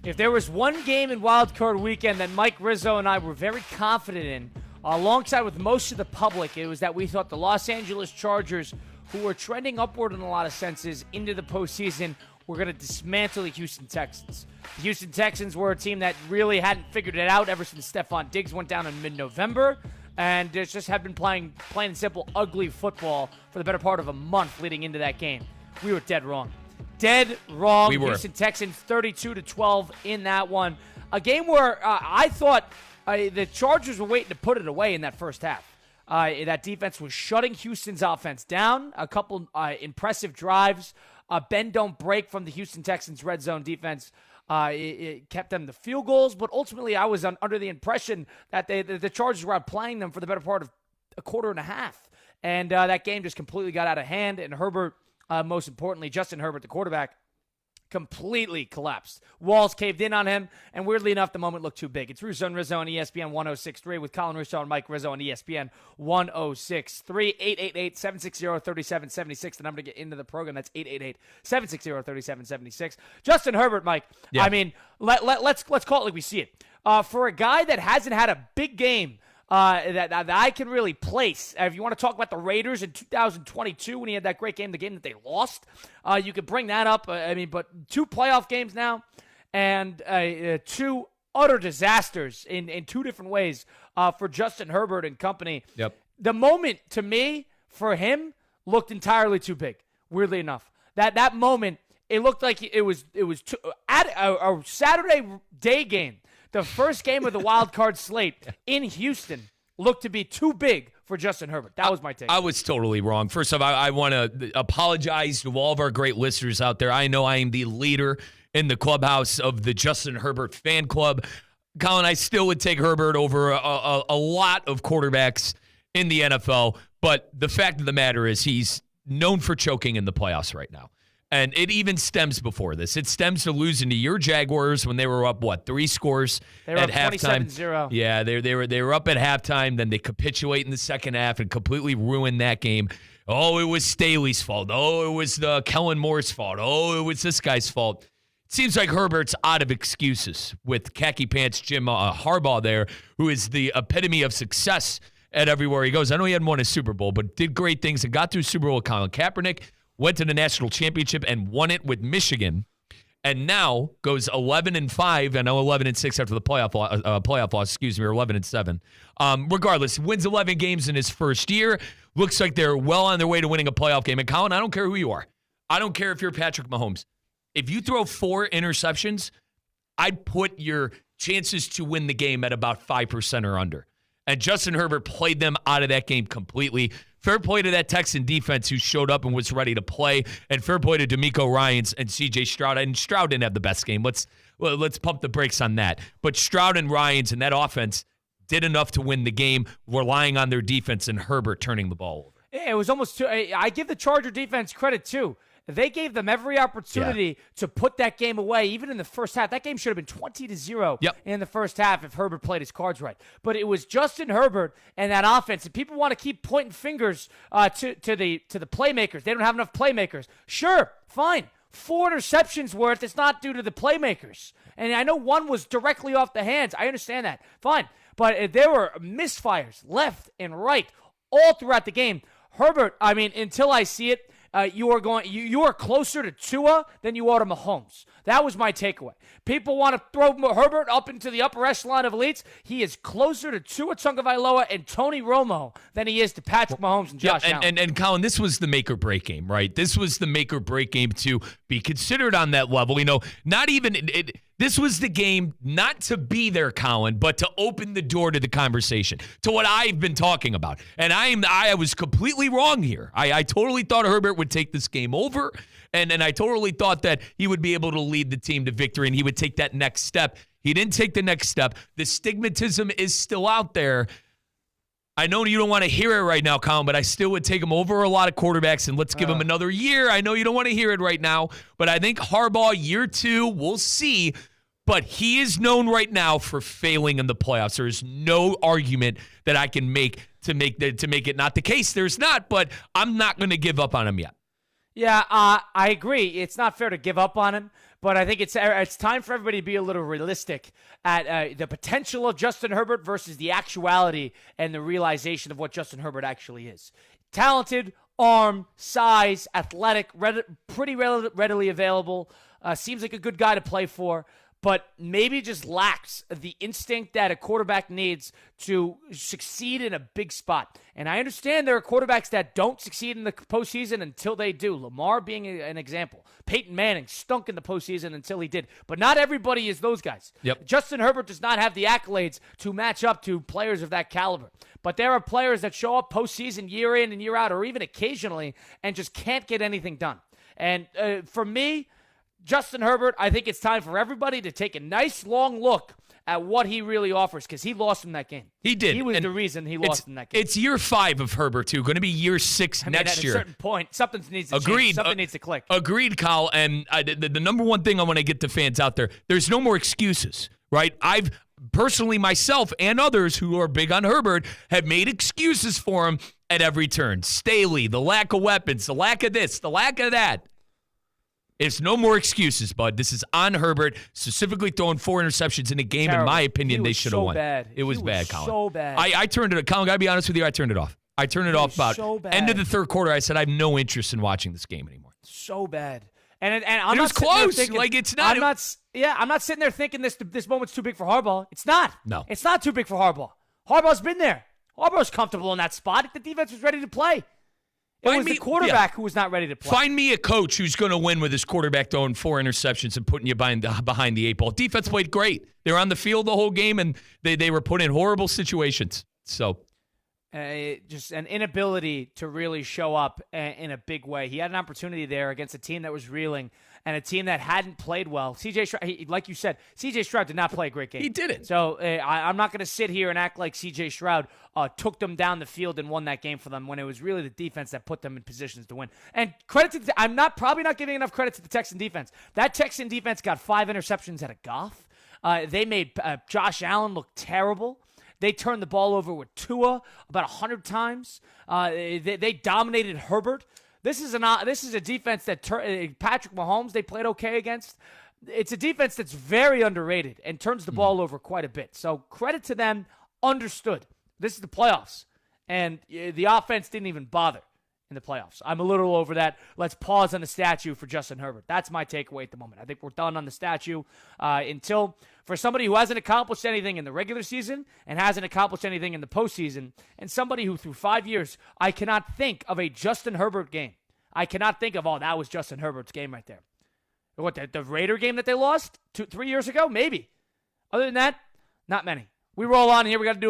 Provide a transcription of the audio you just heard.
If there was one game in Wildcard weekend that Mike Rizzo and I were very confident in, alongside with most of the public, it was that we thought the Los Angeles Chargers, who were trending upward in a lot of senses into the postseason, were going to dismantle the Houston Texans. The Houston Texans were a team that really hadn't figured it out ever since Stephon Diggs went down in mid-November, and just had been playing plain and simple ugly football for the better part of a month leading into that game. We were dead wrong. Dead wrong. We were. Houston Texans 32-12 in that one. A game where I thought the Chargers were waiting to put it away in that first half. That defense was shutting Houston's offense down. A couple impressive drives. Bend don't break from the Houston Texans red zone defense. It kept them the field goals, but ultimately I was under the impression that the Chargers were outplaying them for the better part of a quarter and a half. And that game just completely got out of hand, and Herbert, most importantly, Justin Herbert, the quarterback, completely collapsed. Walls caved in on him, and weirdly enough, the moment looked too big. It's Russo and Rizzo on ESPN 106.3 with Colin Russo and Mike Rizzo on ESPN 106.3. 888-760-3776. The number to get into the program, that's 888-760-3776. Justin Herbert, Mike, yeah. I mean, let's call it like we see it. For a guy that hasn't had a big game that I can really place. If you want to talk about the Raiders in 2022 when he had that great game, the game that they lost, you could bring that up. But 2 playoff games now and 2 utter disasters in 2 different ways for Justin Herbert and company. Yep. The moment, to me, for him, looked entirely too big, weirdly enough. That moment, it looked like it was at a Saturday day game. The first game of the wild card slate in Houston looked to be too big for Justin Herbert. That was my take. I was totally wrong. First off, I want to apologize to all of our great listeners out there. I know I am the leader in the clubhouse of the Justin Herbert fan club. Colin, I still would take Herbert over a lot of quarterbacks in the NFL, but the fact of the matter is he's known for choking in the playoffs right now. And it even stems before this. It stems to losing to your Jaguars when they were up, 3 scores they were at up halftime. 27-0. Yeah, they were up at halftime. Then they capitulate in the second half and completely ruin that game. Oh, it was Staley's fault. Oh, it was Kellen Moore's fault. Oh, it was this guy's fault. It seems like Herbert's out of excuses with khaki pants Jim Harbaugh there, who is the epitome of success at everywhere he goes. I know he hadn't won a Super Bowl, but did great things and got through Super Bowl with Colin Kaepernick. Went to the national championship and won it with Michigan, and now goes 11-5. I know 11-6 after the playoff loss. Or 11-7. Regardless, wins 11 games in his first year. Looks like they're well on their way to winning a playoff game. And Colin, I don't care who you are. I don't care if you're Patrick Mahomes. If you throw 4 interceptions, I'd put your chances to win the game at about 5% or under. And Justin Herbert played them out of that game completely. Fair play to that Texan defense who showed up and was ready to play. And fair play to D'Amico Ryans and C.J. Stroud. And Stroud didn't have the best game. Let's pump the brakes on that. But Stroud and Ryans and that offense did enough to win the game, relying on their defense and Herbert turning the ball over. Yeah, it was almost too. I give the Charger defense credit, too. They gave them every opportunity to put that game away, even in the first half. That game should have been 20-0 in the first half if Herbert played his cards right. But it was Justin Herbert and that offense. And people want to keep pointing fingers to the playmakers. They don't have enough playmakers. Sure, fine. 4 interceptions worth. It's not due to the playmakers. And I know one was directly off the hands. I understand that. Fine. But there were misfires left and right all throughout the game. Herbert, until I see it, you are closer to Tua than you are to Mahomes. That was my takeaway. People want to throw Herbert up into the upper echelon of elites. He is closer to Tua Tagovailoa and Tony Romo than he is to Patrick Mahomes and Josh Allen. And Colin, this was the make or break game, right? This was the make or break game to be considered on that level. Not even this was the game not to be there, Colin, but to open the door to the conversation, to what I've been talking about. And I was completely wrong here. I totally thought Herbert would take this game over, and I totally thought that he would be able to lead the team to victory and he would take that next step. He didn't take the next step. The stigmatism is still out there. I know you don't want to hear it right now, Colin, but I still would take him over a lot of quarterbacks, and let's give him another year. I know you don't want to hear it right now, but I think Harbaugh, year 2, we'll see. But he is known right now for failing in the playoffs. There is no argument that I can make to make it not the case. There's not, but I'm not going to give up on him yet. Yeah, I agree. It's not fair to give up on him. But I think it's time for everybody to be a little realistic at the potential of Justin Herbert versus the actuality and the realization of what Justin Herbert actually is. Talented, arm, size, athletic, pretty readily available. Seems like a good guy to play for, but maybe just lacks the instinct that a quarterback needs to succeed in a big spot. And I understand there are quarterbacks that don't succeed in the postseason until they do. Lamar being an example. Peyton Manning stunk in the postseason until he did. But not everybody is those guys. Yep. Justin Herbert does not have the accolades to match up to players of that caliber. But there are players that show up postseason year in and year out, or even occasionally, and just can't get anything done. And for me, Justin Herbert, I think it's time for everybody to take a nice long look at what he really offers, because he lost in that game. He did. He was the reason he lost in that game. It's year 5 of Herbert, too. Going to be year 6 next year. At a certain point, something needs to change. Something needs to click. Agreed, Kyle. And the number one thing I want to get to fans out there, there's no more excuses, right? I've personally, myself and others who are big on Herbert, have made excuses for him at every turn. Staley, the lack of weapons, the lack of this, the lack of that. It's no more excuses, bud. This is on Herbert, specifically throwing 4 interceptions in a game. Terrible. In my opinion, they should have won. Bad. It was bad, Colin. So bad. I turned it. Colin, gotta be honest with you. I turned it off. I turned it off about end of the third quarter. I said I have no interest in watching this game anymore. So bad. And I'm it was not close. Thinking, like it's not. I'm not sitting there thinking this moment's too big for Harbaugh. It's not. No. It's not too big for Harbaugh. Harbaugh's been there. Harbaugh's comfortable in that spot. The defense was ready to play. It was the quarterback who was not ready to play. Find me a coach who's going to win with his quarterback throwing 4 interceptions and putting you behind the 8 ball. Defense played great. They were on the field the whole game, and they were put in horrible situations. So, just an inability to really show up in a big way. He had an opportunity there against a team that was reeling and a team that hadn't played well. C.J. Stroud, like you said, C.J. Stroud did not play a great game. He didn't. So I'm not going to sit here and act like C.J. Stroud took them down the field and won that game for them when it was really the defense that put them in positions to win. And credit to I'm probably not giving enough credit to the Texan defense. That Texan defense got 5 interceptions at a Goff. They made Josh Allen look terrible. They turned the ball over with Tua about 100 times. They dominated Herbert. This is a defense that Patrick Mahomes, they played okay against. It's a defense that's very underrated and turns the ball over quite a bit. So credit to them. Understood. This is the playoffs, and the offense didn't even bother in the playoffs. I'm a little over that. Let's pause on the statue for Justin Herbert. That's my takeaway at the moment. I think we're done on the statue until for somebody who hasn't accomplished anything in the regular season and hasn't accomplished anything in the postseason, and somebody who through 5 years, I cannot think of a Justin Herbert game. I cannot think of, that was Justin Herbert's game right there. What, the Raider game that they lost 3 years ago? Maybe. Other than that, not many. We roll on here. We got to do a little